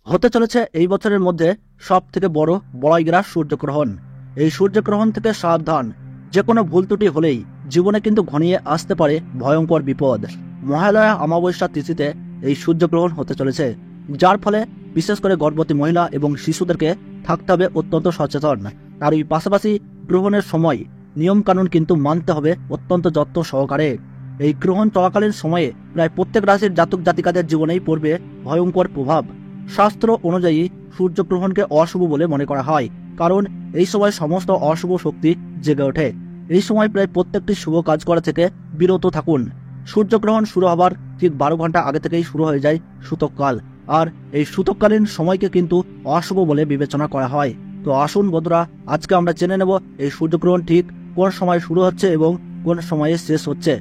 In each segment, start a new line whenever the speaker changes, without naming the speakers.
হতে চলেছে এই বছরের মধ্যে সব থেকে বড় বলয়গ্রাস সূর্যগ্রহণ। এই সূর্যগ্রহণ থেকে সাবধান, যে কোনো ভুল ত্রুটি হলেই জীবনে কিন্তু ঘনিয়ে আসতে পারে ভয়ঙ্কর বিপদ। মহালয়া অমাবস্যা তিথিতে এই সূর্যগ্রহণ হতে চলেছে, যার ফলে বিশেষ করে গর্ভবতী মহিলা এবং শিশুদেরকে থাকতে হবে অত্যন্ত সচেতন। আর এই পাশাপাশি গ্রহণের সময় নিয়মকানুন কিন্তু মানতে হবে অত্যন্ত যত্ন সহকারে। এই গ্রহণ চলাকালীন সময়ে প্রায় প্রত্যেক রাশির জাতক জাতিকাদের জীবনেই পড়বে ভয়ঙ্কর প্রভাব। শাস্ত্র অনুযায়ী সূর্যগ্রহণকে অশুভ বলে মনে করা হয়, কারণ এই সময় সমস্ত অশুভ শক্তি জেগে ওঠে। এই সময় প্রায় প্রত্যেকটি শুভ কাজ করা থেকে বিরত থাকুন। সূর্যগ্রহণ শুরু হবার ঠিক 12 ঘন্টা আগে থেকেই শুরু হয়ে যায় সূতককাল, আর এই সূতককালীন সময়কে কিন্তু অশুভ বলে বিবেচনা করা হয়। তো আসুন বন্ধুরা, আজকে আমরা জেনে নেব এই সূর্যগ্রহণ ঠিক কোন সময় শুরু হচ্ছে এবং কোন সময়ে শেষ হচ্ছে।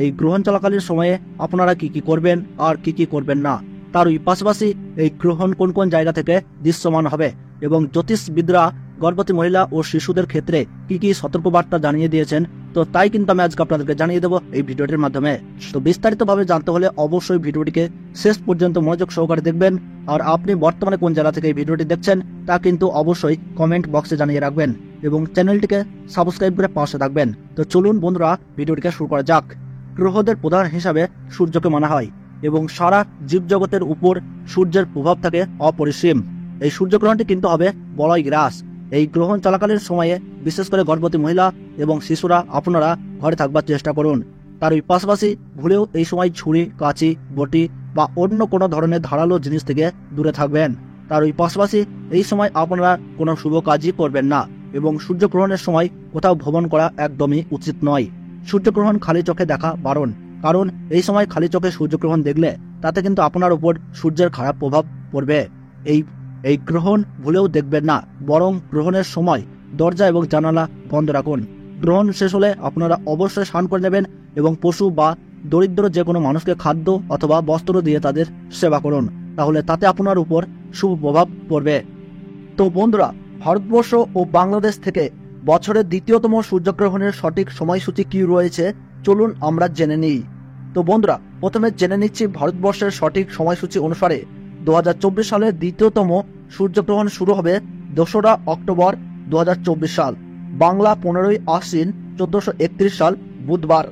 এই গ্রহণ চলাকালীন সময়ে আপনারা কি কি করবেন আর কি কি করবেন না, তারই পাশাপাশি এই গ্রহণ কোন কোন জায়গা থেকে দৃশ্যমান হবে এবং জ্যোতিষবিদরা গর্ভবতী মহিলা ও শিশুদের ক্ষেত্রে কি কি সতর্কবার্তা জানিয়ে দিয়েছেন, তো তাই কিন্তু আমি আজকে আপনাদেরকে জানিয়ে দেবো এই ভিডিওটির মাধ্যমে। তো বিস্তারিতভাবে জানতে হলে অবশ্যই ভিডিওটিকে শেষ পর্যন্ত মনোযোগ সহকারে দেখবেন। আর আপনি বর্তমানে কোন জেলা থেকে এই ভিডিওটি দেখছেন তা কিন্তু অবশ্যই কমেন্ট বক্সে জানিয়ে রাখবেন এবং চ্যানেলটিকে সাবস্ক্রাইব করে পাশে থাকবেন। তো চলুন বন্ধুরা, ভিডিওটিকে শুরু করা যাক। গ্রহদের প্রধান হিসাবে সূর্যকে মানা হয় এবং সারা জীবজগতের উপর সূর্যের প্রভাব থাকে অপরিসীম। এই সূর্যগ্রহণটি কিন্তু হবে বলয় গ্রাস। এই গ্রহণ চলাকালীন সময়ে বিশেষ করে গর্ভবতী মহিলা এবং শিশুরা আপনারা ঘরে থাকবার চেষ্টা করুন। তার ওই পাশাপাশি ভুলেও এই সময় ছুরি, কাঁচি, বটি বা অন্য কোনো ধরনের ধারালো জিনিস থেকে দূরে থাকবেন। তার ওই পাশাপাশি এই সময় আপনারা কোনো শুভ কাজই করবেন না এবং সূর্যগ্রহণের সময় কোথাও ভ্রমণ করা একদমই উচিত নয়। সূর্যগ্রহণ খালি চোখে দেখা বারণ, কারণ এই সময় খালি চোখে সূর্যগ্রহণ দেখলে তাতে কিন্তু আপনার উপর সূর্যের খারাপ প্রভাব পড়বে। এই গ্রহণ ভুলেও দেখবেন না, বরং গ্রহণের সময় দরজা এবং জানালা বন্ধ রাখুন। গ্রহণ শেষ হলে আপনারা অবশ্যই স্নান করে নেবেন এবং পশু বা দরিদ্র যে কোনো মানুষকে খাদ্য অথবা বস্ত্র দিয়ে তাদের সেবা করুন, তাহলে তাতে আপনার উপর শুভ প্রভাব পড়বে। তো বন্ধুরা, ভারতবর্ষ ও বাংলাদেশ থেকে বছরের দ্বিতীয়তম সূর্যগ্রহণের সঠিক সময়সূচি কি রয়েছে, চলুন আমরা জেনে নিই। তো বন্ধুরা, প্রথমে জেনে নিচ্ছি ভারতবর্ষের সঠিক সময়সূচি অনুসারে 2024 সালের দ্বিতীয়তম সূর্যগ্রহণ শুরু হবে 2রা অক্টোবর 2024 সাল, বাংলা 15ই আশ্বিন 1431 সাল বুধবার।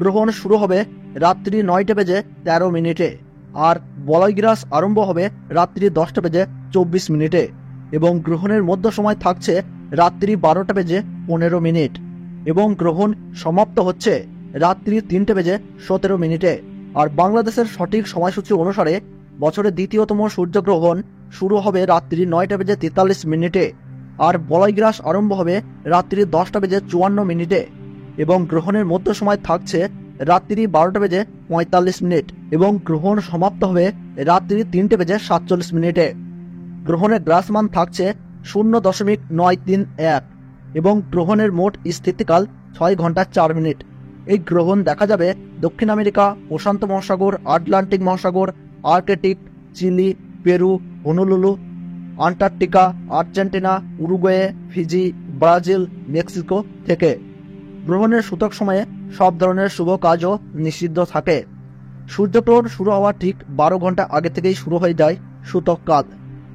গ্রহণ শুরু হবে রাত্রি 9টা বেজে 13 মিনিটে, আর বলয়গ্রাস আরম্ভ হবে রাত্রি 10টা বেজে 24 মিনিটে এবং গ্রহণের মধ্য সময় থাকছে রাত্রি 12টা বেজে 15 মিনিট এবং গ্রহণ সমাপ্ত হচ্ছে রাত্রি 3টে বেজে 17 মিনিটে। আর বাংলাদেশের সঠিক সময়সূচি অনুসারে বছরের দ্বিতীয়তম সূর্যগ্রহণ শুরু হবে রাত্রি 9টা বেজে 43 মিনিটে, আর বলয়গ্রাস আরম্ভ হবে রাত্রি 10টা বেজে 54 মিনিটে এবং গ্রহণের মধ্য সময় থাকছে রাত্রি 12টা বেজে 45 মিনিট এবং গ্রহণ সমাপ্ত হবে রাত্রি 3টে বেজে 47 মিনিটে। গ্রহণের গ্রাসমান থাকছে 0.931 এবং গ্রহণের মোট স্থিতিকাল 6 ঘন্টা 4 মিনিট। এই গ্রহণ দেখা যাবে দক্ষিণ আমেরিকা, প্রশান্ত মহাসাগর, আটলান্টিক মহাসাগর, Arctic, Chile, Peru, Honolulu, Antarctica, Argentina, Uruguay, Fiji, Brazil, Mexico থেকে। গ্রহণের সূতক সময়ে সব ধরনের শুভ কাজও নিষিদ্ধ থাকে। সূর্যগ্রহণ শুরু হওয়ার ঠিক 12 ঘন্টা আগে থেকেই শুরু হয়ে যায় সূতক কাল।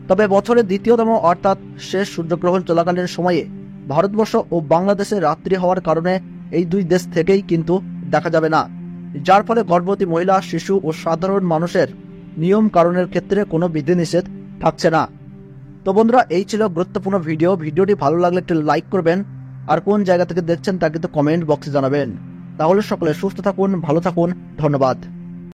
তবে বছরের দ্বিতীয়তম অর্থাৎ শেষ সূর্যগ্রহণ চলাকালীন সময়ে ভারতবর্ষ ও বাংলাদেশে রাত্রি হওয়ার কারণে এই দুই দেশ থেকেই কিন্তু দেখা যাবে না, যার ফলে গর্ভবতী মহিলা, শিশু ও সাধারণ মানুষের নিয়ম কারণের ক্ষেত্রে কোনো বিধিনিষেধ থাকছে না। তো বন্ধুরা, এই ছিল গুরুত্বপূর্ণ ভিডিওটি ভালো লাগলে একটু লাইক করবেন, আর কোন জায়গা থেকে দেখছেন তা কিন্তু কমেন্ট বক্সে জানাবেন। তাহলে সকলে সুস্থ থাকুন, ভালো থাকুন, ধন্যবাদ।